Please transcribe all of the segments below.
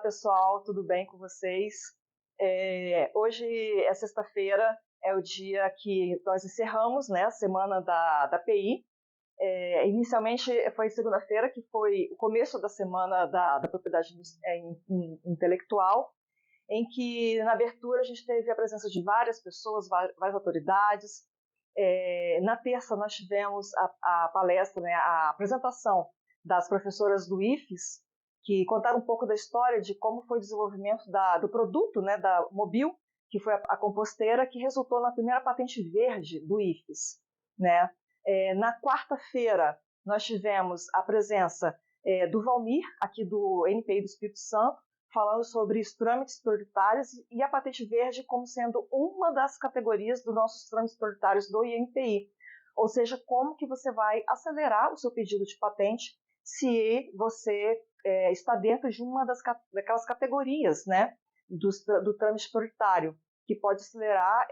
pessoal, tudo bem com vocês? Hoje é sexta-feira, é o dia que nós encerramos, né, a semana da PI. Inicialmente foi segunda-feira, que foi o começo da semana da propriedade intelectual, em que na abertura a gente teve a presença de várias pessoas, várias autoridades. Na terça nós tivemos a palestra, né, a apresentação das professoras do IFES, que contaram um pouco da história de como foi o desenvolvimento do produto, né, da Mobil, que foi a composteira, que resultou na primeira patente verde do IFES, né? Na quarta-feira, nós tivemos a presença do Valmir, aqui do NPI do Espírito Santo, falando sobre os trâmites prioritários e a patente verde como sendo uma das categorias dos nossos trâmites prioritários do INPI. Ou seja, como que você vai acelerar o seu pedido de patente se você está dentro de uma daquelas categorias, né, do trâmite prioritário, que pode acelerar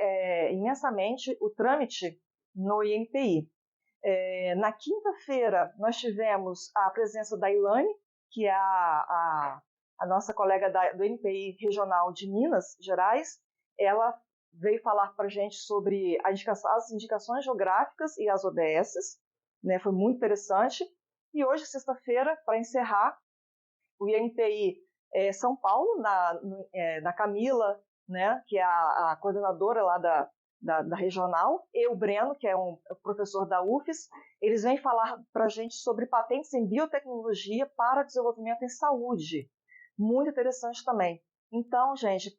imensamente o trâmite no INPI. Na quinta-feira, nós tivemos a presença da Ilane, que é a nossa colega do NPI regional de Minas Gerais. Ela veio falar para a gente sobre as indicações geográficas e as ODSs, né, foi muito interessante. E hoje, sexta-feira, para encerrar, o INPI São Paulo, na Camila, né, que é a coordenadora lá da regional, e o Breno, que é um professor da UFES, eles vêm falar para a gente sobre patentes em biotecnologia para desenvolvimento em saúde. Muito interessante também. Então, gente,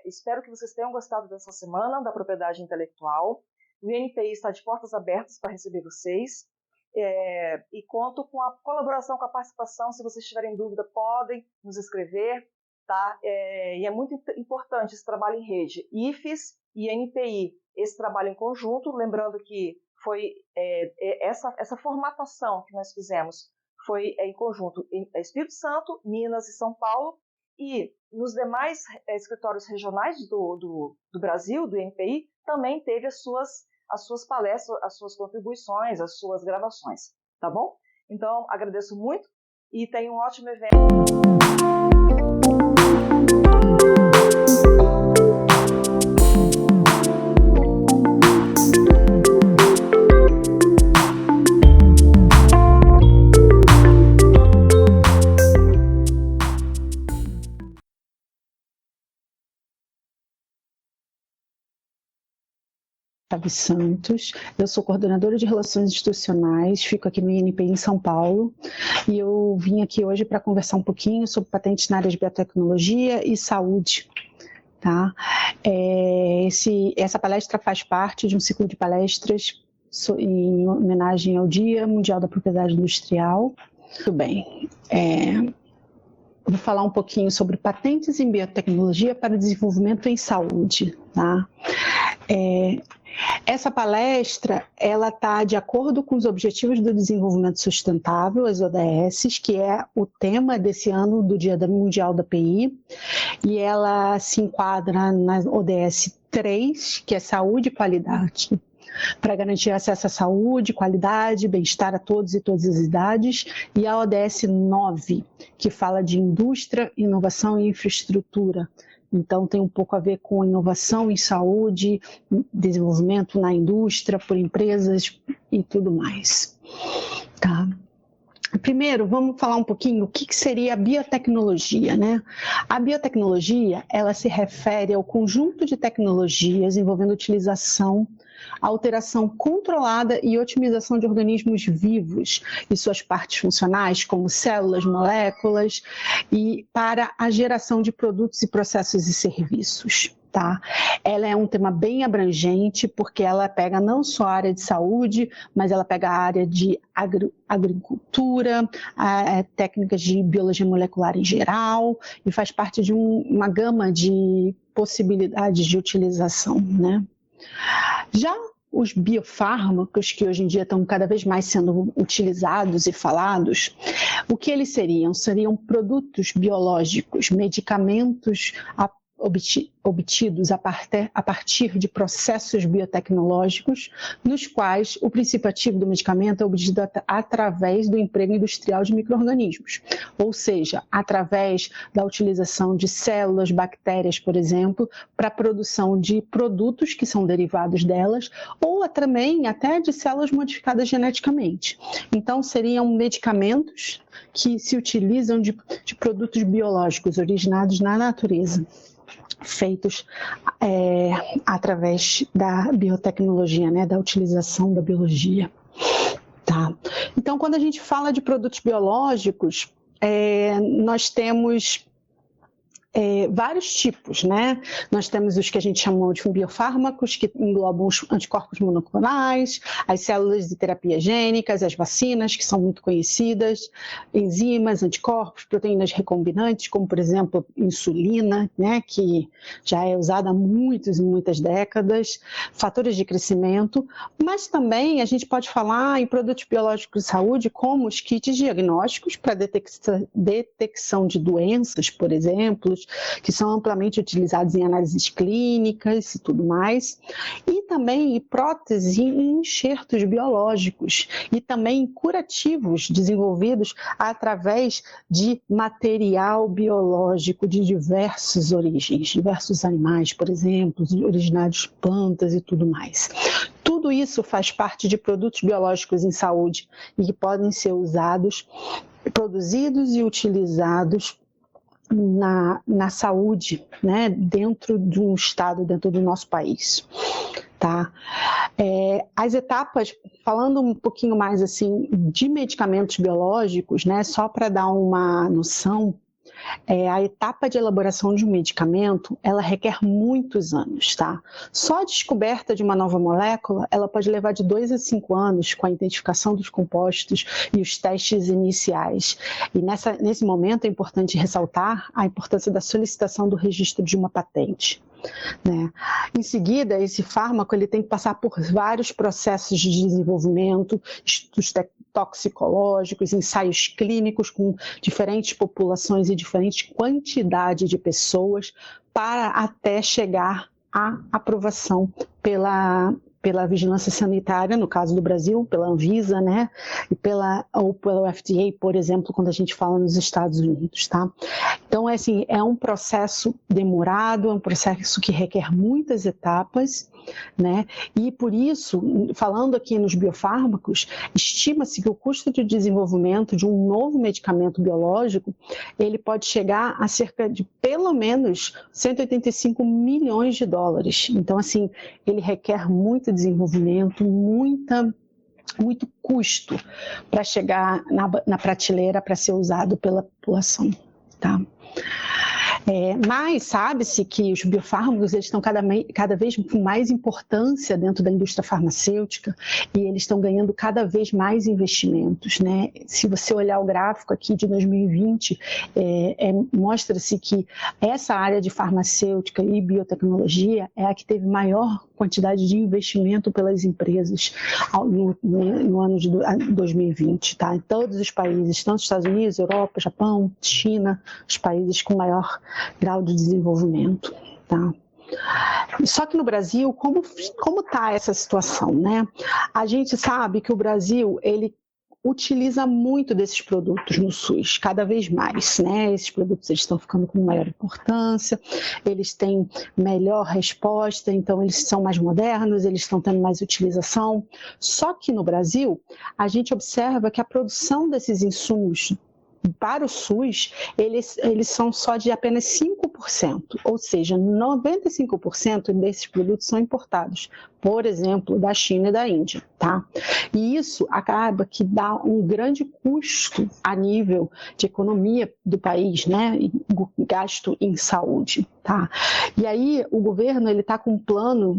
espero que vocês tenham gostado dessa semana da propriedade intelectual. O INPI está de portas abertas para receber vocês. E conto com a colaboração, com a participação. Se vocês tiverem dúvida, podem nos escrever, tá? E é muito importante esse trabalho em rede. IFES e NPI, esse trabalho em conjunto, lembrando que foi essa formatação que nós fizemos foi em conjunto em Espírito Santo, Minas e São Paulo, e nos demais escritórios regionais do Brasil, do INPI, também teve as suas palestras, as suas contribuições, as suas gravações, tá bom? Então, agradeço muito e tenham um ótimo evento. Otávio Santos, eu sou coordenadora de Relações Institucionais, fico aqui no INPI em São Paulo, e eu vim aqui hoje para conversar um pouquinho sobre patentes na área de biotecnologia e saúde. Tá? Essa palestra faz parte de um ciclo de palestras em homenagem ao Dia Mundial da Propriedade Industrial. Muito bem. Eu vou falar um pouquinho sobre patentes em biotecnologia para desenvolvimento em saúde. Tá? Essa palestra ela está de acordo com os Objetivos do Desenvolvimento Sustentável, as ODSs, que é o tema desse ano do Dia Mundial da PI, e ela se enquadra na ODS 3, que é Saúde e Qualidade, para garantir acesso à saúde, qualidade, bem-estar a todos e todas as idades, e a ODS 9, que fala de indústria, inovação e infraestrutura. Então, tem um pouco a ver com inovação em saúde, desenvolvimento na indústria, por empresas e tudo mais. Tá? Primeiro, vamos falar um pouquinho o que seria a biotecnologia, né? A biotecnologia, ela se refere ao conjunto de tecnologias envolvendo utilização, alteração controlada e otimização de organismos vivos e suas partes funcionais, como células, moléculas, e para a geração de produtos e processos e serviços. Tá? Ela é um tema bem abrangente, porque ela pega não só a área de saúde, mas ela pega a área de agricultura, técnicas de biologia molecular em geral, e faz parte de uma gama de possibilidades de utilização, né? Já os biofármacos, que hoje em dia estão cada vez mais sendo utilizados e falados, o que eles seriam? Seriam produtos biológicos, medicamentos obtidos a partir de processos biotecnológicos, nos quais o princípio ativo do medicamento é obtido através do emprego industrial de micro-organismos, ou seja, através da utilização de células, bactérias, por exemplo, para a produção de produtos que são derivados delas, ou também até de células modificadas geneticamente. Então, seriam medicamentos que se utilizam de produtos biológicos originados na natureza, feitos através da biotecnologia, né, da utilização da biologia. Tá. Então, quando a gente fala de produtos biológicos, nós temos vários tipos, né? Nós temos os que a gente chamou de biofármacos, que englobam os anticorpos monoclonais, as células de terapia gênicas, as vacinas, que são muito conhecidas, enzimas, anticorpos, proteínas recombinantes, como, por exemplo, insulina, né? Que já é usada há muitas décadas, fatores de crescimento, mas também a gente pode falar em produtos biológicos de saúde, como os kits diagnósticos para detecção de doenças, por exemplo, que são amplamente utilizados em análises clínicas e tudo mais, e também próteses e enxertos biológicos, e também curativos desenvolvidos através de material biológico de diversas origens, diversos animais, por exemplo, originários de plantas e tudo mais. Tudo isso faz parte de produtos biológicos em saúde e que podem ser usados, produzidos e utilizados na saúde, né, dentro de um estado, dentro do nosso país. Tá? As etapas, falando um pouquinho mais assim de medicamentos biológicos, né, só para dar uma noção, a etapa de elaboração de um medicamento, ela requer muitos anos, tá? Só a descoberta de uma nova molécula, ela pode levar de 2 a 5 anos com a identificação dos compostos e os testes iniciais. E nesse momento é importante ressaltar a importância da solicitação do registro de uma patente. Né? Em seguida, esse fármaco ele tem que passar por vários processos de desenvolvimento, estudos toxicológicos, ensaios clínicos com diferentes populações e diferente quantidade de pessoas para até chegar à aprovação pela vigilância sanitária, no caso do Brasil, pela Anvisa, né? Ou pela FDA, por exemplo, quando a gente fala nos Estados Unidos, tá? Então, é um processo demorado, é um processo que requer muitas etapas, né? E por isso, falando aqui nos biofármacos, estima-se que o custo de desenvolvimento de um novo medicamento biológico, ele pode chegar a cerca de pelo menos 185 milhões de dólares. Então, ele requer muito desenvolvimento, muito custo para chegar na prateleira para ser usado pela população, tá? Mas sabe-se que os biofármacos eles estão cada vez com mais importância dentro da indústria farmacêutica e eles estão ganhando cada vez mais investimentos, né? Se você olhar o gráfico aqui de 2020, mostra-se que essa área de farmacêutica e biotecnologia é a que teve maior quantidade de investimento pelas empresas no ano de 2020, tá? Em todos os países, tanto Estados Unidos, Europa, Japão, China, os países com maior grau de desenvolvimento, tá? Só que no Brasil, como está essa situação, né? A gente sabe que o Brasil, ele utiliza muito desses produtos no SUS, cada vez mais, né? Esses produtos eles estão ficando com maior importância, eles têm melhor resposta, então eles são mais modernos, eles estão tendo mais utilização. Só que no Brasil, a gente observa que a produção desses insumos para o SUS, eles são só de apenas 5%, ou seja, 95% desses produtos são importados, por exemplo, da China e da Índia, tá? E isso acaba que dá um grande custo a nível de economia do país, né? E gasto em saúde, tá? E aí o governo ele está com um plano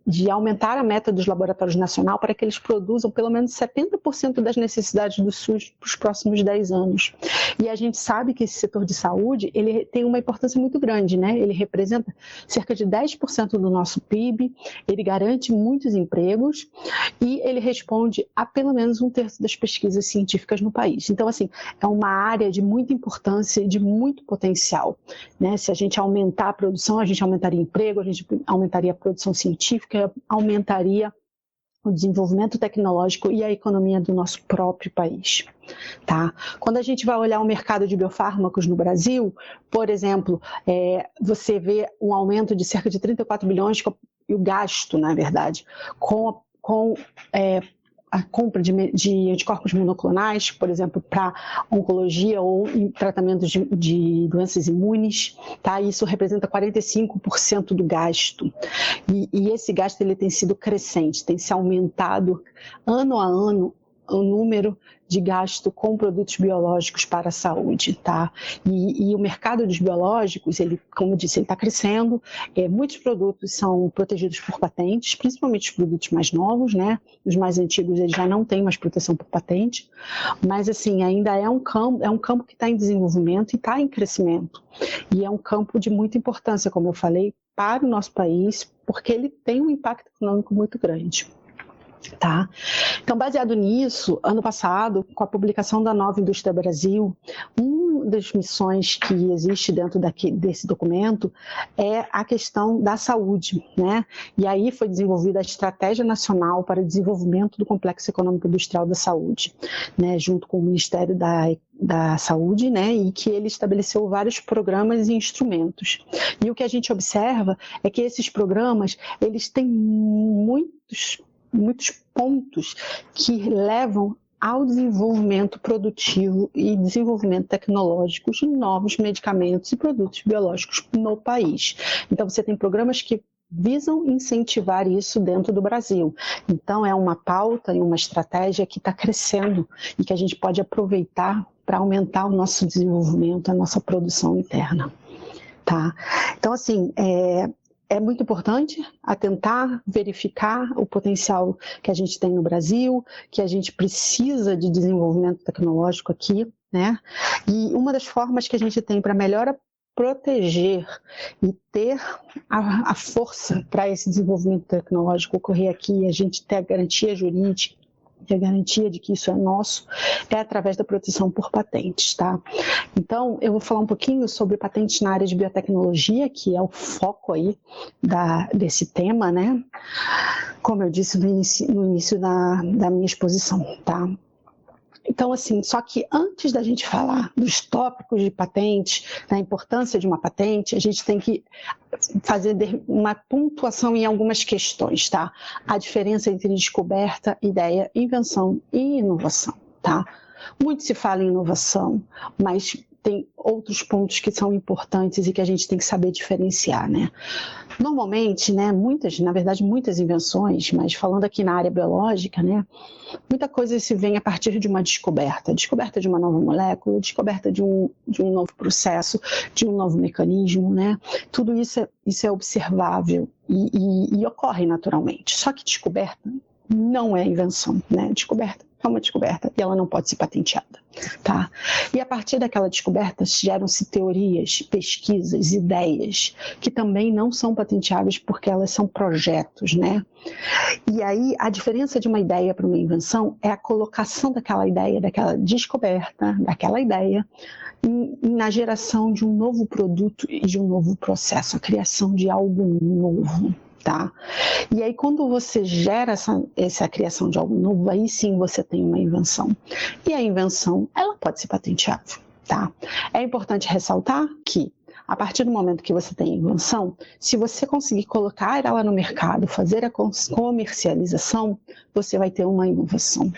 de aumentar a meta dos laboratórios nacionais para que eles produzam pelo menos 70% das necessidades do SUS para os próximos 10 anos. E a gente sabe que esse setor de saúde ele tem uma importância muito grande, né? Ele representa cerca de 10% do nosso PIB, ele garante muitos empregos e ele responde a pelo menos 1/3 das pesquisas científicas no país. Então, assim, é uma área de muita importância e de muito potencial, né? Se a gente aumentar a produção, a gente aumentaria emprego, a gente aumentaria a produção científica, aumentaria o desenvolvimento tecnológico e a economia do nosso próprio país. Tá? Quando a gente vai olhar o mercado de biofármacos no Brasil, por exemplo, você vê um aumento de cerca de 34 bilhões, e o gasto, na verdade, com a compra de anticorpos monoclonais, por exemplo, para oncologia ou em tratamentos de doenças imunes, tá? Isso representa 45% do gasto. E esse gasto ele tem sido crescente, tem se aumentado ano a ano o número de gasto com produtos biológicos para a saúde, tá? E o mercado dos biológicos, ele, como eu disse, ele está crescendo. Muitos produtos são protegidos por patentes, principalmente os produtos mais novos, né? Os mais antigos, eles já não têm mais proteção por patente, mas assim, ainda é um campo que está em desenvolvimento e está em crescimento. E é um campo de muita importância, como eu falei, para o nosso país, porque ele tem um impacto econômico muito grande. Tá? Então, baseado nisso, ano passado, com a publicação da Nova Indústria Brasil, uma das missões que existe dentro desse documento é a questão da saúde, né? E aí foi desenvolvida a Estratégia Nacional para o Desenvolvimento do Complexo Econômico Industrial da Saúde, né? Junto com o Ministério da Saúde, né? E que ele estabeleceu vários programas e instrumentos. E o que a gente observa é que esses programas, eles têm muitos pontos que levam ao desenvolvimento produtivo e desenvolvimento tecnológico de novos medicamentos e produtos biológicos no país. Então, você tem programas que visam incentivar isso dentro do Brasil. Então, é uma pauta e uma estratégia que está crescendo e que a gente pode aproveitar para aumentar o nosso desenvolvimento, a nossa produção interna. Tá? Então, assim, é muito importante atentar, verificar o potencial que a gente tem no Brasil, que a gente precisa de desenvolvimento tecnológico aqui, né? E uma das formas que a gente tem para melhor proteger e ter a força para esse desenvolvimento tecnológico ocorrer aqui, a gente ter a garantia jurídica, e a garantia de que isso é nosso, é através da proteção por patentes, tá? Então, eu vou falar um pouquinho sobre patentes na área de biotecnologia, que é o foco aí desse tema, né? Como eu disse no início da minha exposição, tá? Então, assim, só que antes da gente falar dos tópicos de patente, da importância de uma patente, a gente tem que fazer uma pontuação em algumas questões, tá? A diferença entre descoberta, ideia, invenção e inovação, tá? Muito se fala em inovação, mas tem outros pontos que são importantes e que a gente tem que saber diferenciar, né? Normalmente, né, muitas invenções, mas falando aqui na área biológica, né, muita coisa se vem a partir de uma descoberta de uma nova molécula, descoberta de um novo processo, de um novo mecanismo, né? Tudo isso é observável e ocorre naturalmente. Só que descoberta não é invenção, né? Descoberta é uma descoberta e ela não pode ser patenteada, tá? E a partir daquela descoberta geram-se teorias, pesquisas, ideias que também não são patenteáveis porque elas são projetos, né? E aí a diferença de uma ideia para uma invenção é a colocação daquela ideia, daquela descoberta, daquela ideia na geração de um novo produto e de um novo processo, a criação de algo novo. Tá? E aí quando você gera essa criação de algo novo, aí sim você tem uma invenção. E a invenção, ela pode ser patenteável, tá? É importante ressaltar que a partir do momento que você tem a invenção, se você conseguir colocar ela no mercado, fazer a comercialização, você vai ter uma inovação.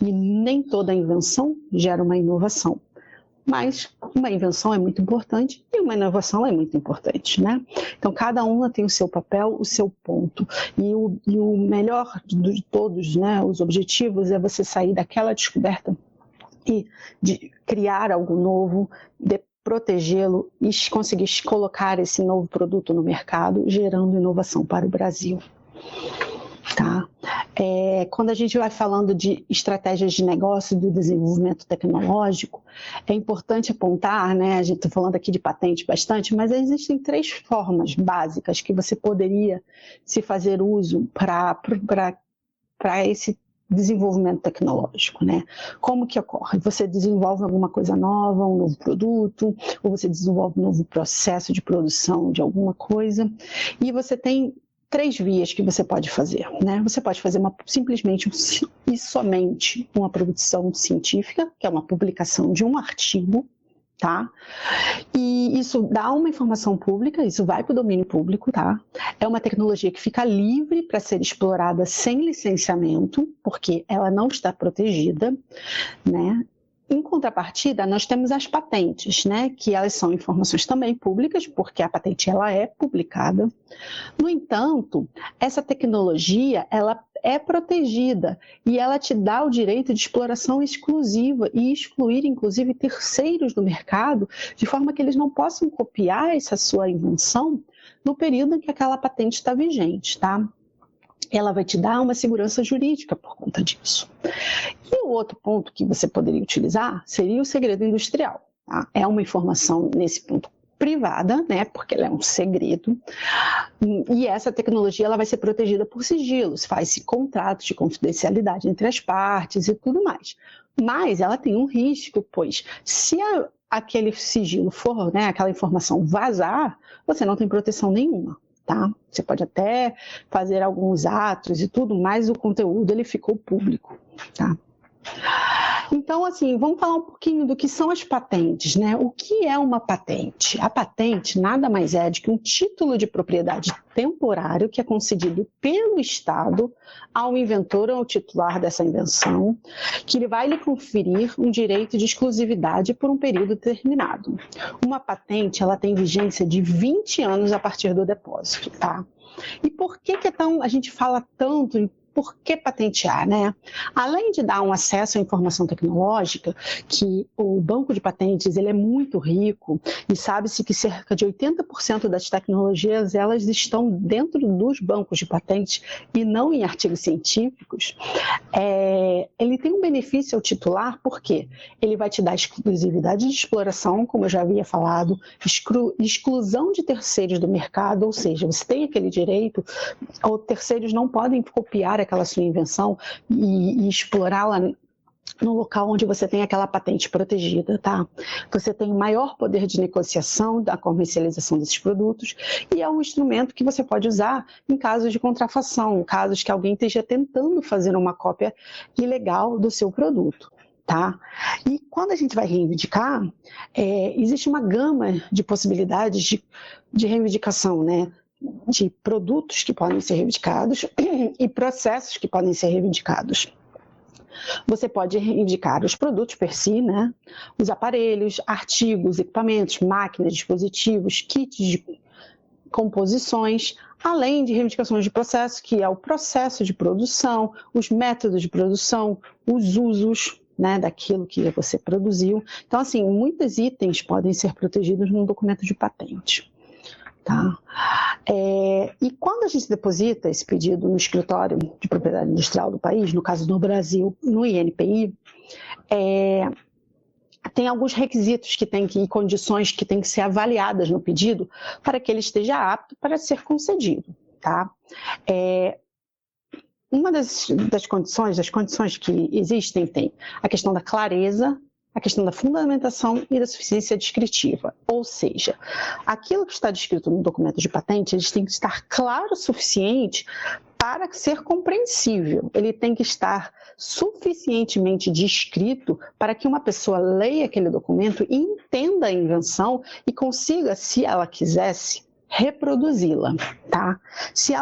E nem toda invenção gera uma inovação. Mas uma invenção é muito importante e uma inovação é muito importante, né? Então, cada uma tem o seu papel, o seu ponto. E o melhor de todos, né, os objetivos, é você sair daquela descoberta e de criar algo novo, de protegê-lo e conseguir colocar esse novo produto no mercado, gerando inovação para o Brasil. Tá? Quando a gente vai falando de estratégias de negócio e do desenvolvimento tecnológico, é importante apontar, né, a gente está falando aqui de patente bastante, mas existem 3 formas básicas que você poderia se fazer uso para para esse desenvolvimento tecnológico, né? Como que ocorre? Você desenvolve alguma coisa nova, um novo produto, ou você desenvolve um novo processo de produção de alguma coisa, e você tem 3 vias que você pode fazer, né? Você pode fazer simplesmente e somente uma produção científica, que é uma publicação de um artigo, tá? E isso dá uma informação pública, isso vai para o domínio público, tá? É uma tecnologia que fica livre para ser explorada sem licenciamento, porque ela não está protegida, né? Em contrapartida, nós temos as patentes, né? Que elas são informações também públicas, porque a patente ela é publicada. No entanto, essa tecnologia ela é protegida e ela te dá o direito de exploração exclusiva e excluir, inclusive, terceiros do mercado, de forma que eles não possam copiar essa sua invenção no período em que aquela patente está vigente, tá? Ela vai te dar uma segurança jurídica por conta disso. E o outro ponto que você poderia utilizar seria o segredo industrial. Tá? É uma informação, nesse ponto, privada, né? Porque ela é um segredo. E essa tecnologia ela vai ser protegida por sigilos, faz-se contratos de confidencialidade entre as partes e tudo mais. Mas ela tem um risco, pois se aquele sigilo for, né, aquela informação vazar, você não tem proteção nenhuma. Tá? Você pode até fazer alguns atos e tudo, mas o conteúdo ele ficou público. Tá? Então, assim, vamos falar um pouquinho do que são as patentes, né? O que é uma patente? A patente nada mais é do que um título de propriedade temporário que é concedido pelo Estado ao inventor ou ao titular dessa invenção, que ele vai lhe conferir um direito de exclusividade por um período determinado. Uma patente, ela tem vigência de 20 anos a partir do depósito, tá? E por que a gente fala tanto em por que patentear, né? Além de dar um acesso à informação tecnológica, que o banco de patentes ele é muito rico e sabe-se que cerca de 80% das tecnologias elas estão dentro dos bancos de patentes e não em artigos científicos, ele tem um benefício ao titular porque ele vai te dar exclusividade de exploração, como eu já havia falado, exclusão de terceiros do mercado, ou seja, você tem aquele direito, ou terceiros não podem copiar aquela sua invenção e explorá-la no local onde você tem aquela patente protegida, tá? Você tem maior poder de negociação da comercialização desses produtos e é um instrumento que você pode usar em casos de contrafação, casos que alguém esteja tentando fazer uma cópia ilegal do seu produto. Tá? E quando a gente vai reivindicar, existe uma gama de possibilidades de reivindicação, né? De produtos que podem ser reivindicados e processos que podem ser reivindicados. Você pode reivindicar os produtos per si, né? Os aparelhos, artigos, equipamentos, máquinas, dispositivos, kits de composições, além de reivindicações de processo, que é o processo de produção, os métodos de produção, os usos, né, daquilo que você produziu. Então, assim, muitos itens podem ser protegidos num documento de patente. Tá? E quando a gente deposita esse pedido no escritório de propriedade industrial do país, no caso do Brasil, no INPI, tem alguns requisitos e condições que têm que ser avaliadas no pedido para que ele esteja apto para ser concedido. Tá? Uma das condições que existem tem a questão da clareza, a questão da fundamentação e da suficiência descritiva. Ou seja, aquilo que está descrito no documento de patente, ele tem que estar claro o suficiente para ser compreensível. Ele tem que estar suficientemente descrito para que uma pessoa leia aquele documento e entenda a invenção e consiga, se ela quisesse, reproduzi-la, tá? Se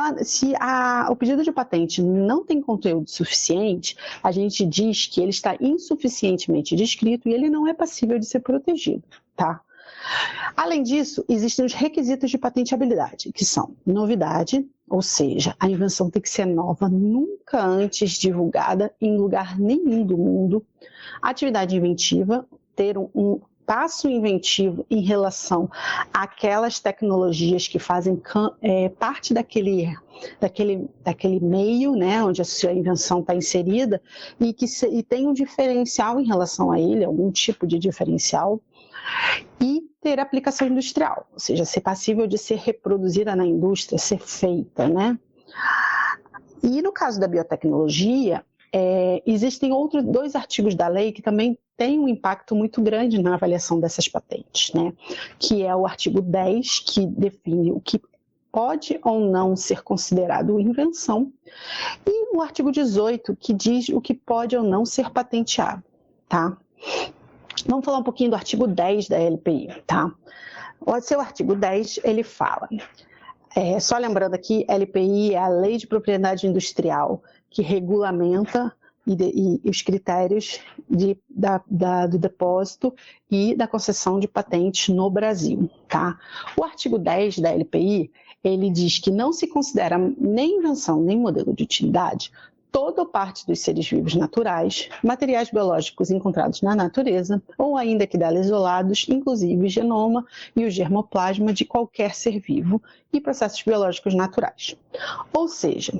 o pedido de patente não tem conteúdo suficiente, a gente diz que ele está insuficientemente descrito e ele não é passível de ser protegido, tá? Além disso, existem os requisitos de patenteabilidade, que são novidade, ou seja, a invenção tem que ser nova, nunca antes divulgada em lugar nenhum do mundo, atividade inventiva, ter um passo inventivo em relação àquelas tecnologias que fazem parte daquele meio, né, onde a sua invenção está inserida e tem um diferencial em relação a ele, algum tipo de diferencial, e ter aplicação industrial, ou seja, ser passível de ser reproduzida na indústria, ser feita, né? E no caso da biotecnologia, existem outros 2 artigos da lei que também têm um impacto muito grande na avaliação dessas patentes, né? Que é o artigo 10, que define o que pode ou não ser considerado invenção, e o artigo 18, que diz o que pode ou não ser patenteado, tá? Vamos falar um pouquinho do artigo 10 da LPI, tá? O seu artigo 10, ele fala, só lembrando aqui, LPI é a Lei de Propriedade Industrial, que regulamenta e os critérios do depósito e da concessão de patentes no Brasil, tá? O artigo 10 da LPI, ele diz que não se considera nem invenção nem modelo de utilidade toda ou parte dos seres vivos naturais, materiais biológicos encontrados na natureza, ou ainda que delas isolados, inclusive o genoma e o germoplasma de qualquer ser vivo e processos biológicos naturais. Ou seja,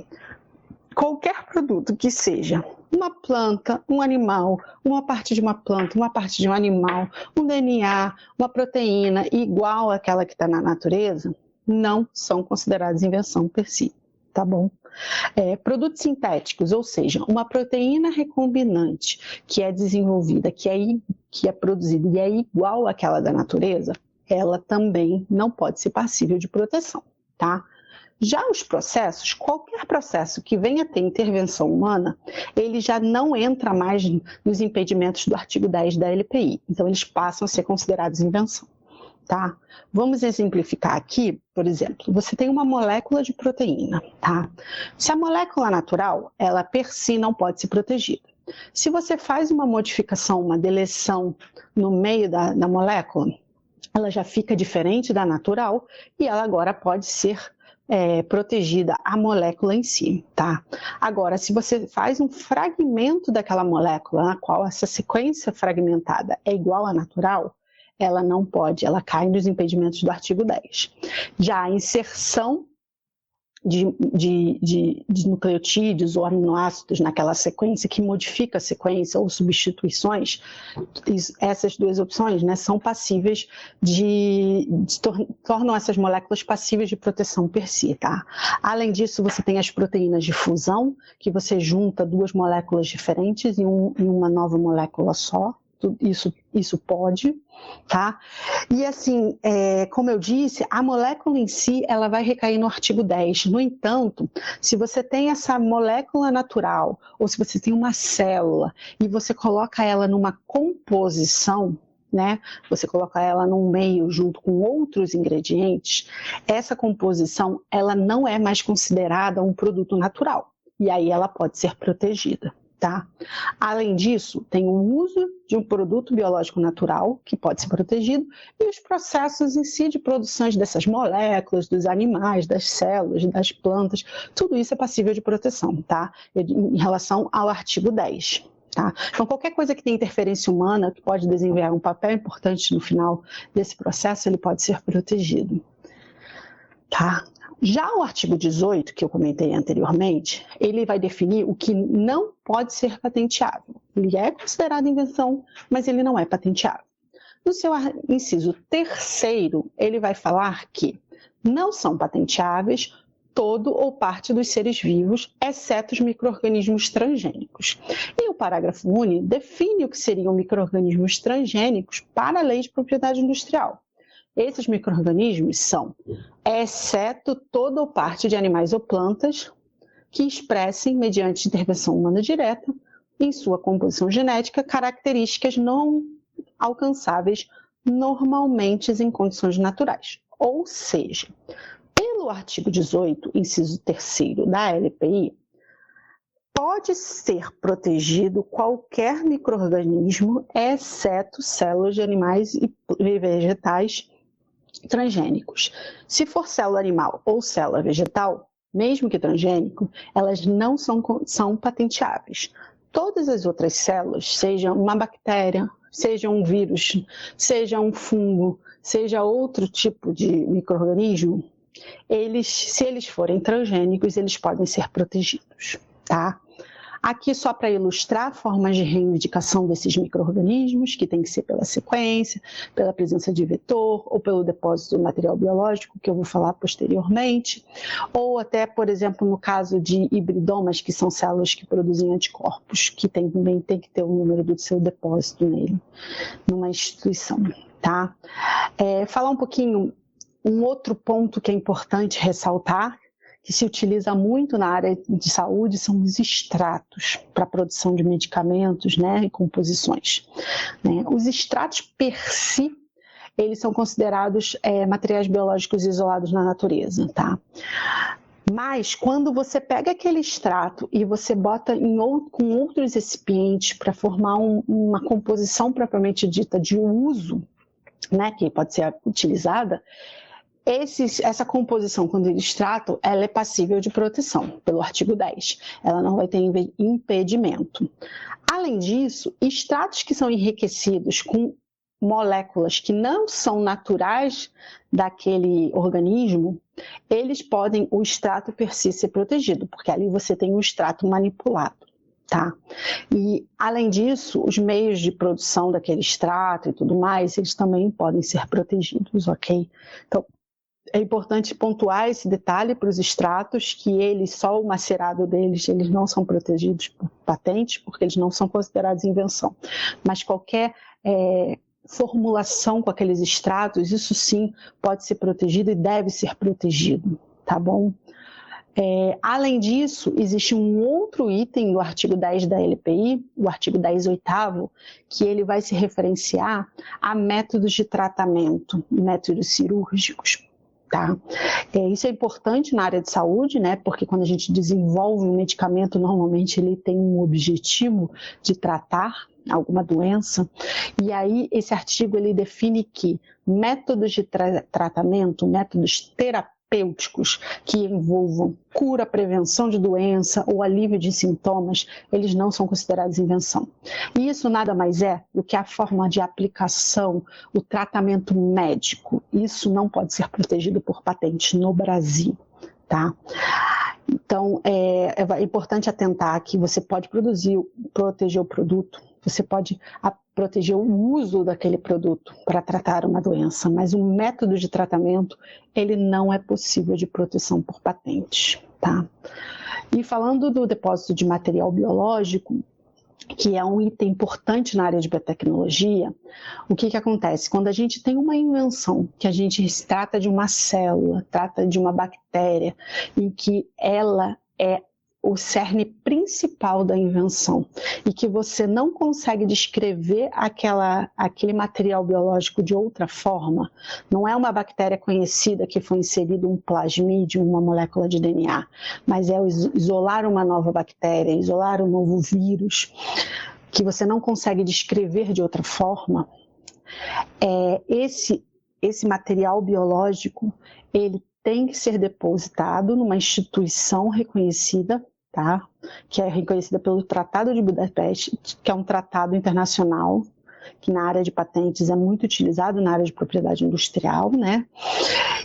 qualquer produto que seja uma planta, um animal, uma parte de uma planta, uma parte de um animal, um DNA, uma proteína igual àquela que está na natureza, não são considerados invenção per si, tá bom? Produtos sintéticos, ou seja, uma proteína recombinante que é desenvolvida, que é produzida e é igual àquela da natureza, ela também não pode ser passível de proteção, tá? Já os processos, qualquer processo que venha a ter intervenção humana, ele já não entra mais nos impedimentos do artigo 10 da LPI, então eles passam a ser considerados invenção. Tá? Vamos exemplificar aqui, por exemplo, você tem uma molécula de proteína, tá? Se a molécula natural, ela per si não pode ser protegida. Se você faz uma modificação, uma deleção no meio da molécula, ela já fica diferente da natural e ela agora pode ser protegida, a molécula em si, tá? Agora, se você faz um fragmento daquela molécula, na qual essa sequência fragmentada é igual à natural, ela não pode, ela cai nos impedimentos do artigo 10. Já a inserção de nucleotídeos ou aminoácidos naquela sequência, que modifica a sequência ou substituições, essas 2 opções, né, são passíveis tornam essas moléculas passíveis de proteção per si, tá? Além disso, você tem as proteínas de fusão, que você junta 2 moléculas diferentes em uma nova molécula só. Isso pode, tá? E assim, como eu disse, a molécula em si, ela vai recair no artigo 10. No entanto, se você tem essa molécula natural, ou se você tem uma célula, e você coloca ela numa composição, né? Você coloca ela num meio junto com outros ingredientes, essa composição, ela não é mais considerada um produto natural. E aí ela pode ser protegida. Tá? Além disso, tem o uso de um produto biológico natural, que pode ser protegido, e os processos em si de produção dessas moléculas, dos animais, das células, das plantas, tudo isso é passível de proteção, tá? Em relação ao artigo 10. Tá? Então, qualquer coisa que tenha interferência humana, que pode desempenhar um papel importante no final desse processo, ele pode ser protegido. Tá? Já o artigo 18, que eu comentei anteriormente, ele vai definir o que não pode ser patenteável. Ele é considerado invenção, mas ele não é patenteável. No seu inciso 3º, ele vai falar que não são patenteáveis todo ou parte dos seres vivos, exceto os micro-organismos transgênicos. E o parágrafo único define o que seriam micro-organismos transgênicos para a Lei de Propriedade Industrial. Esses micro-organismos são, exceto toda ou parte de animais ou plantas que expressem, mediante intervenção humana direta, em sua composição genética, características não alcançáveis normalmente em condições naturais. Ou seja, pelo artigo 18, inciso 3º da LPI, pode ser protegido qualquer micro-organismo, exceto células de animais e vegetais transgênicos. Se for célula animal ou célula vegetal, mesmo que transgênico, elas não são patenteáveis. Todas as outras células, seja uma bactéria, seja um vírus, seja um fungo, seja outro tipo de micro-organismo, se eles forem transgênicos, eles podem ser protegidos, tá? Aqui, só para ilustrar, formas de reivindicação desses micro-organismos, que tem que ser pela sequência, pela presença de vetor, ou pelo depósito do material biológico, que eu vou falar posteriormente, ou até, por exemplo, no caso de hibridomas, que são células que produzem anticorpos, que também tem que ter o número do seu depósito nele, numa instituição, tá? Falar um pouquinho, um outro ponto que é importante ressaltar, que se utiliza muito na área de saúde, são os extratos para a produção de medicamentos, né, e composições. Os extratos per si, eles são considerados materiais biológicos isolados na natureza, tá? Mas quando você pega aquele extrato e você bota com outros recipientes para formar uma composição propriamente dita de uso, né, que pode ser utilizada, essa composição, quando eles tratam, ela é passível de proteção, pelo artigo 10. Ela não vai ter impedimento. Além disso, extratos que são enriquecidos com moléculas que não são naturais daquele organismo, o extrato per si ser protegido, porque ali você tem um extrato manipulado. Tá? E, além disso, os meios de produção daquele extrato e tudo mais, eles também podem ser protegidos, ok? Então, é importante pontuar esse detalhe para os extratos, que só o macerado deles, eles não são protegidos por patentes, porque eles não são considerados invenção. Mas qualquer formulação com aqueles extratos, isso sim pode ser protegido e deve ser protegido, tá bom? Além disso, existe um outro item do artigo 10 da LPI, o artigo 10 oitavo, que ele vai se referenciar a métodos de tratamento, métodos cirúrgicos. Tá? Isso é importante na área de saúde, né? Porque quando a gente desenvolve um medicamento, normalmente ele tem um objetivo de tratar alguma doença, e aí esse artigo ele define que métodos de tratamento, métodos terapêuticos que envolvam cura, prevenção de doença ou alívio de sintomas, eles não são considerados invenção. E isso nada mais é do que a forma de aplicação, o tratamento médico. Isso não pode ser protegido por patente no Brasil, tá? Então, é importante atentar que você pode proteger o produto, você pode proteger o uso daquele produto para tratar uma doença, mas o método de tratamento, ele não é possível de proteção por patente, tá? E falando do depósito de material biológico, que é um item importante na área de biotecnologia, o que acontece? Quando a gente tem uma invenção, que a gente trata de uma célula, trata de uma bactéria, em que ela é o cerne principal da invenção e que você não consegue descrever aquele material biológico de outra forma, não é uma bactéria conhecida que foi inserido um plasmídio, uma molécula de DNA, mas é isolar uma nova bactéria, isolar um novo vírus, que você não consegue descrever de outra forma. Esse material biológico, ele tem que ser depositado numa instituição reconhecida, tá? Que é reconhecida pelo Tratado de Budapeste, que é um tratado internacional, que na área de patentes é muito utilizado, na área de propriedade industrial, né?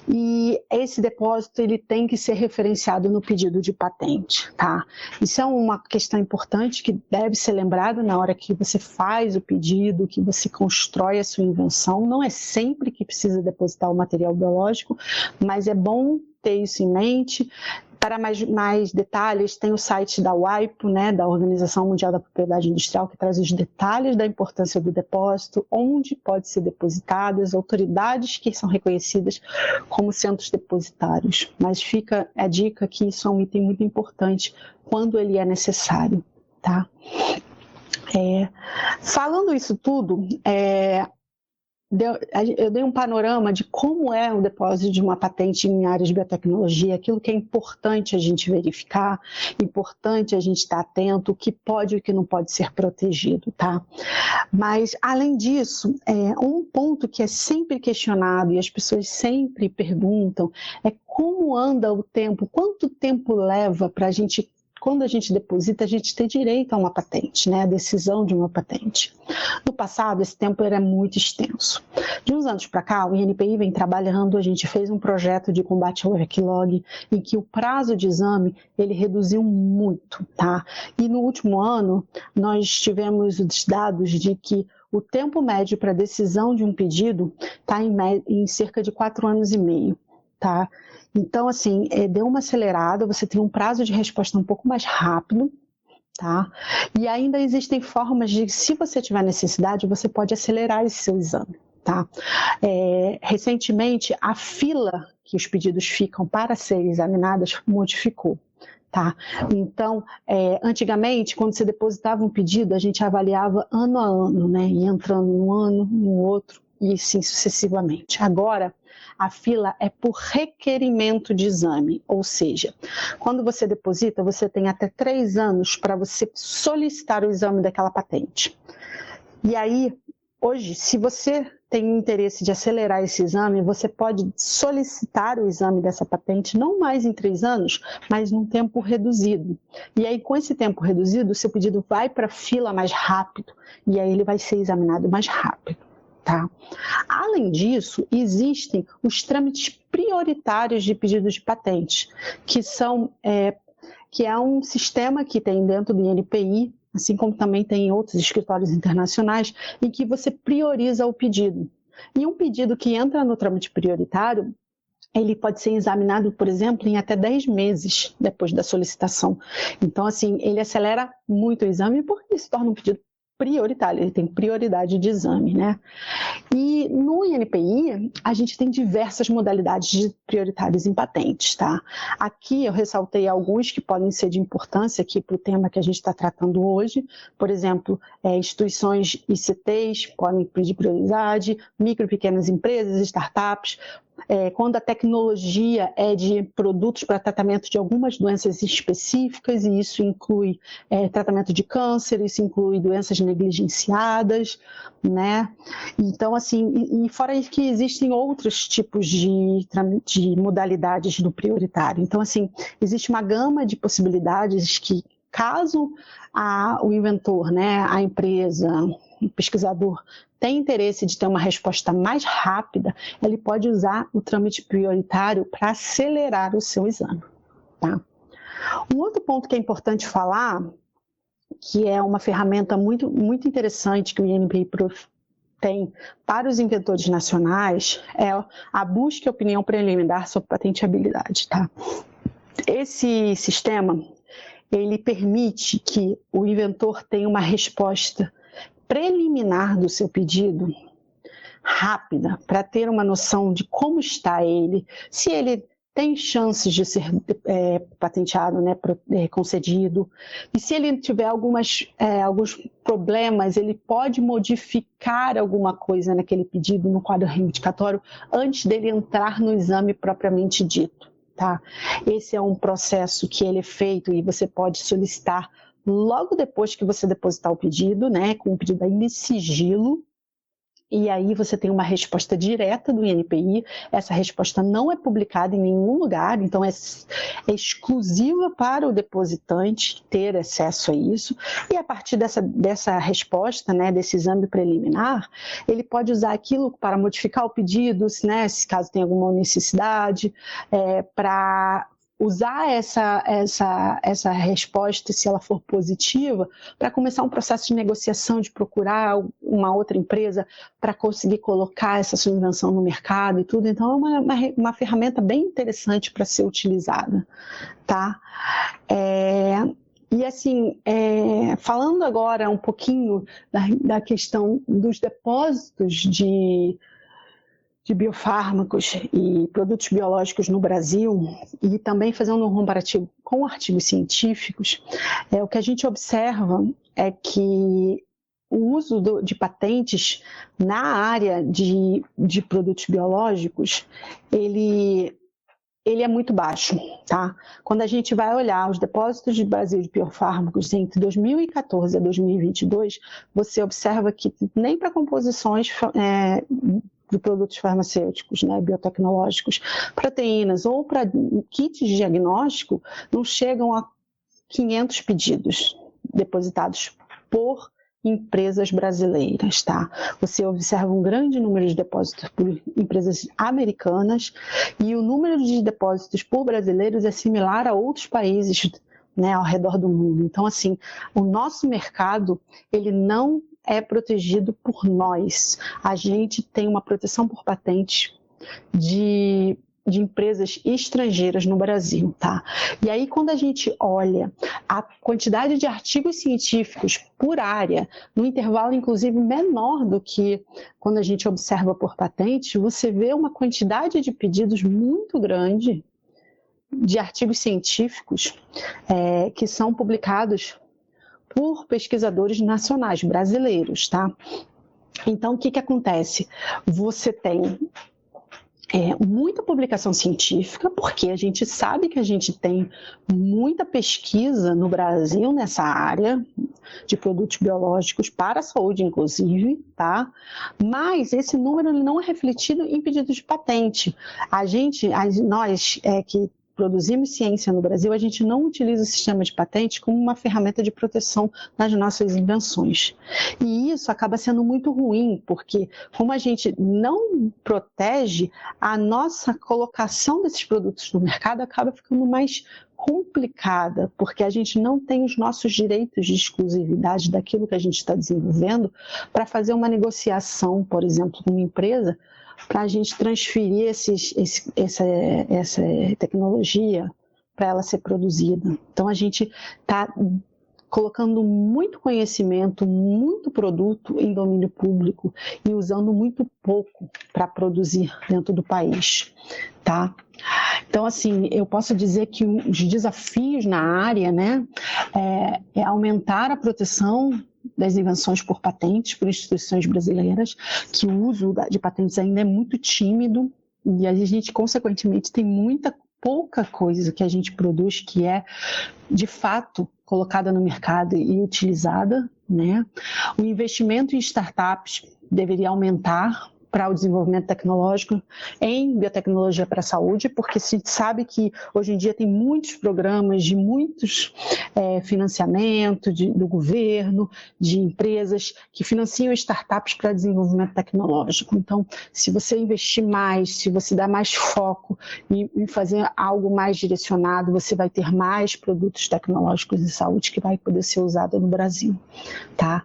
E esse depósito, ele tem que ser referenciado no pedido de patente, tá? Isso é uma questão importante que deve ser lembrada na hora que você faz o pedido, que você constrói a sua invenção. Não é sempre que precisa depositar o material biológico, mas é bom ter isso em mente. Para mais detalhes, tem o site da WIPO, né, da Organização Mundial da Propriedade Industrial, que traz os detalhes da importância do depósito, onde pode ser depositado, as autoridades que são reconhecidas como centros depositários. Mas fica a dica que isso é um item muito importante quando ele é necessário, tá? Falando isso tudo, eu dei um panorama de como é o depósito de uma patente em áreas de biotecnologia, aquilo que é importante a gente verificar, importante a gente estar atento, o que pode e o que não pode ser protegido, tá? Mas, além disso, um ponto que é sempre questionado e as pessoas sempre perguntam é como anda o tempo, quanto tempo leva para a gente quando a gente deposita, a gente tem direito a uma patente, né? A decisão de uma patente. No passado, esse tempo era muito extenso. De uns anos para cá, o INPI vem trabalhando, a gente fez um projeto de combate ao backlog, em que o prazo de exame, ele reduziu muito, tá? E no último ano, nós tivemos os dados de que o tempo médio para decisão de um pedido está em cerca de 4 anos e meio, tá? Então, assim, deu uma acelerada, você tem um prazo de resposta um pouco mais rápido, tá? E ainda existem formas de, se você tiver necessidade, você pode acelerar esse seu exame, tá? Recentemente, a fila que os pedidos ficam para serem examinadas modificou. Tá? Então, antigamente, quando você depositava um pedido, a gente avaliava ano a ano, né? E entrando num ano, no outro, e assim sucessivamente. Agora, a fila é por requerimento de exame, ou seja, quando você deposita, você tem até 3 anos para você solicitar o exame daquela patente. E aí, hoje, se você tem interesse de acelerar esse exame, você pode solicitar o exame dessa patente não mais em 3 anos, mas num tempo reduzido. E aí, com esse tempo reduzido, o seu pedido vai para a fila mais rápido, e aí ele vai ser examinado mais rápido. Tá? Além disso, existem os trâmites prioritários de pedidos de patente, que é um sistema que tem dentro do INPI, assim como também tem em outros escritórios internacionais, em que você prioriza o pedido. E um pedido que entra no trâmite prioritário, ele pode ser examinado, por exemplo, em até 10 meses depois da solicitação. Então, assim, ele acelera muito o exame porque ele se torna um pedido prioritário, ele tem prioridade de exame, né? E no INPI, a gente tem diversas modalidades de prioritários em patentes, tá? Aqui eu ressaltei alguns que podem ser de importância aqui para o tema que a gente está tratando hoje. Por exemplo, instituições ICTs podem pedir prioridade, micro e pequenas empresas, startups. Quando a tecnologia é de produtos para tratamento de algumas doenças específicas, e isso inclui tratamento de câncer, isso inclui doenças negligenciadas, né? Então, assim, e fora isso que existem outros tipos de modalidades do prioritário. Então, assim, existe uma gama de possibilidades que, caso o inventor, né, a empresa, o pesquisador tem interesse de ter uma resposta mais rápida, ele pode usar o trâmite prioritário para acelerar o seu exame, tá? Um outro ponto que é importante falar, que é uma ferramenta muito, muito interessante que o INPI tem para os inventores nacionais, é a busca e opinião preliminar sobre patenteabilidade, tá? Esse sistema, ele permite que o inventor tenha uma resposta preliminar do seu pedido, rápida, para ter uma noção de como está ele, se ele tem chances de ser patenteado, né, concedido, e se ele tiver alguns problemas, ele pode modificar alguma coisa naquele pedido, no quadro reivindicatório, antes dele entrar no exame propriamente dito. Tá? Esse é um processo que ele é feito e você pode solicitar logo depois que você depositar o pedido, né, com o pedido ainda em sigilo, e aí você tem uma resposta direta do INPI. Essa resposta não é publicada em nenhum lugar, então é exclusiva para o depositante ter acesso a isso, e a partir dessa resposta, né, desse exame preliminar, ele pode usar aquilo para modificar o pedido, né, se caso tem alguma necessidade, para usar essa resposta, se ela for positiva, para começar um processo de negociação, de procurar uma outra empresa para conseguir colocar essa sua invenção no mercado e tudo. Então, é uma ferramenta bem interessante para ser utilizada, tá? E assim, falando agora um pouquinho da questão dos depósitos de biofármacos e produtos biológicos no Brasil, e também fazendo um comparativo com artigos científicos, o que a gente observa é que o uso de patentes na área de produtos biológicos, ele é muito baixo, tá? Quando a gente vai olhar os depósitos de Brasil de biofármacos entre 2014 a 2022, você observa que nem para composições de produtos farmacêuticos, né, biotecnológicos, proteínas ou para kits de diagnóstico, não chegam a 500 pedidos depositados por empresas brasileiras, tá? Você observa um grande número de depósitos por empresas americanas e o número de depósitos por brasileiros é similar a outros países, né, ao redor do mundo. Então, assim, o nosso mercado, ele não é protegido por nós. A gente tem uma proteção por patente de empresas estrangeiras no Brasil, tá? E aí, quando a gente olha a quantidade de artigos científicos por área, no intervalo, inclusive, menor do que quando a gente observa por patente, você vê uma quantidade de pedidos muito grande de artigos científicos que são publicados por pesquisadores nacionais brasileiros, tá? Então, o que acontece? Você tem muita publicação científica, porque a gente sabe que a gente tem muita pesquisa no Brasil nessa área de produtos biológicos para a saúde, inclusive, tá? Mas esse número ele não é refletido em pedidos de patente. Nós que produzimos ciência no Brasil, a gente não utiliza o sistema de patente como uma ferramenta de proteção nas nossas invenções. E isso acaba sendo muito ruim, porque como a gente não protege, a nossa colocação desses produtos no mercado acaba ficando mais complicada, porque a gente não tem os nossos direitos de exclusividade daquilo que a gente está desenvolvendo para fazer uma negociação, por exemplo, com uma empresa, para a gente transferir essa tecnologia para ela ser produzida. Então, a gente está colocando muito conhecimento, muito produto em domínio público e usando muito pouco para produzir dentro do país, tá? Então, assim, eu posso dizer que os desafios na área, né, é aumentar a proteção das invenções por patentes, por instituições brasileiras, que o uso de patentes ainda é muito tímido e a gente, consequentemente, tem pouca coisa que a gente produz que é, de fato, colocada no mercado e utilizada, né? O investimento em startups deveria aumentar para o desenvolvimento tecnológico em biotecnologia para a saúde, porque se sabe que hoje em dia tem muitos programas de muitos financiamento do governo, de empresas que financiam startups para desenvolvimento tecnológico. Então, se você investir mais, se você dar mais foco em fazer algo mais direcionado, você vai ter mais produtos tecnológicos de saúde que vai poder ser usado no Brasil, tá?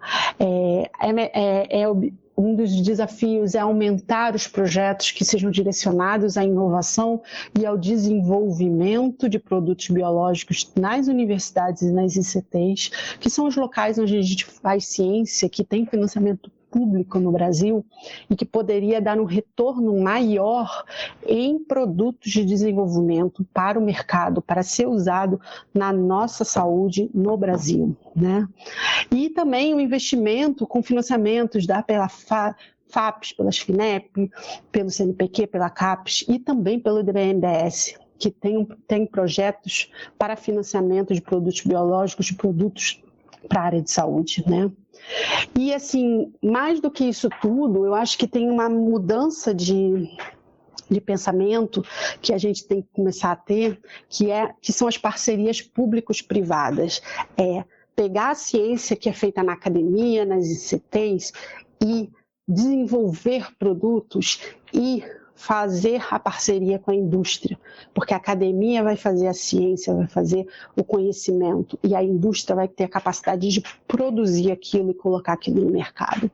Um dos desafios é aumentar os projetos que sejam direcionados à inovação e ao desenvolvimento de produtos biológicos nas universidades e nas ICTs, que são os locais onde a gente faz ciência, que tem financiamento público no Brasil e que poderia dar um retorno maior em produtos de desenvolvimento para o mercado, para ser usado na nossa saúde no Brasil, né? E também o investimento com financiamentos pela FAPES, pelas FINEP, pelo CNPq, pela CAPES e também pelo BNDES, que tem projetos para financiamento de produtos biológicos, de produtos para a área de saúde, né? E, assim, mais do que isso tudo, eu acho que tem uma mudança de pensamento que a gente tem que começar a ter, que são as parcerias públicos-privadas. Pegar a ciência que é feita na academia, nas ICTs, e desenvolver produtos e fazer a parceria com a indústria, porque a academia vai fazer a ciência, vai fazer o conhecimento e a indústria vai ter a capacidade de produzir aquilo e colocar aquilo no mercado.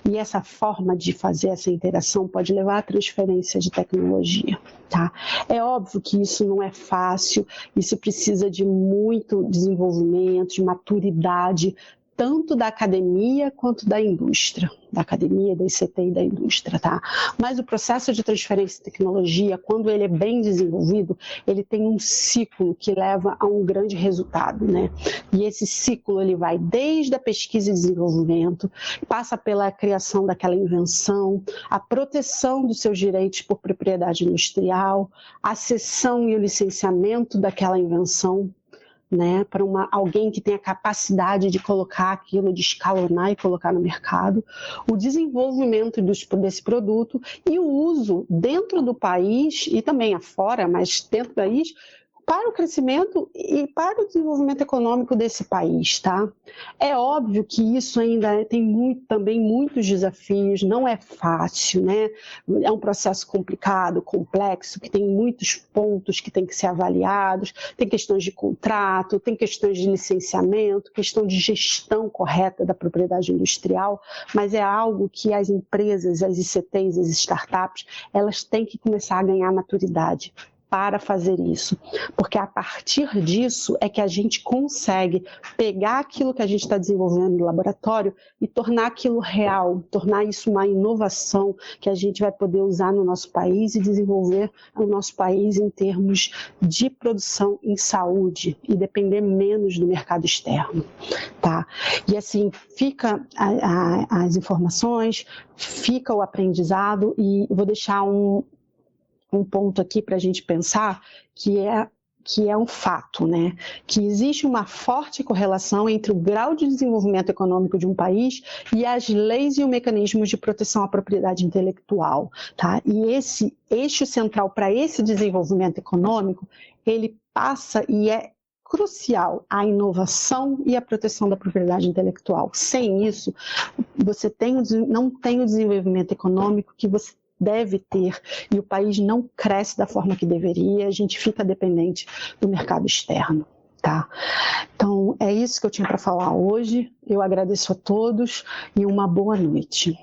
E essa forma de fazer essa interação pode levar à transferência de tecnologia, tá? É óbvio que isso não é fácil, isso precisa de muito desenvolvimento, de maturidade, tanto da academia quanto da indústria, da academia, da ICT e da indústria, tá? Mas o processo de transferência de tecnologia, quando ele é bem desenvolvido, ele tem um ciclo que leva a um grande resultado, né? E esse ciclo, ele vai desde a pesquisa e desenvolvimento, passa pela criação daquela invenção, a proteção dos seus direitos por propriedade industrial, a cessão e o licenciamento daquela invenção, né, para alguém que tem a capacidade de colocar aquilo, de escalonar e colocar no mercado, o desenvolvimento desse produto e o uso dentro do país e também afora, mas dentro do país, para o crescimento e para o desenvolvimento econômico desse país, tá? É óbvio que isso ainda tem também muitos desafios, não é fácil, né? É um processo complicado, complexo, que tem muitos pontos que têm que ser avaliados, tem questões de contrato, tem questões de licenciamento, questão de gestão correta da propriedade industrial, mas é algo que as empresas, as ICTs, as startups, elas têm que começar a ganhar maturidade para fazer isso, porque a partir disso é que a gente consegue pegar aquilo que a gente está desenvolvendo no laboratório e tornar aquilo real, tornar isso uma inovação que a gente vai poder usar no nosso país e desenvolver o nosso país em termos de produção em saúde e depender menos do mercado externo, tá? E assim, fica as informações, fica o aprendizado e vou deixar um ponto aqui para a gente pensar que é um fato, né? Que existe uma forte correlação entre o grau de desenvolvimento econômico de um país e as leis e os mecanismos de proteção à propriedade intelectual, tá? E esse eixo central para esse desenvolvimento econômico, ele passa e é crucial a inovação e a proteção da propriedade intelectual. Sem isso, você não tem o desenvolvimento econômico que você deve ter, e o país não cresce da forma que deveria, a gente fica dependente do mercado externo, tá? Então, é isso que eu tinha para falar hoje. Eu agradeço a todos e uma boa noite.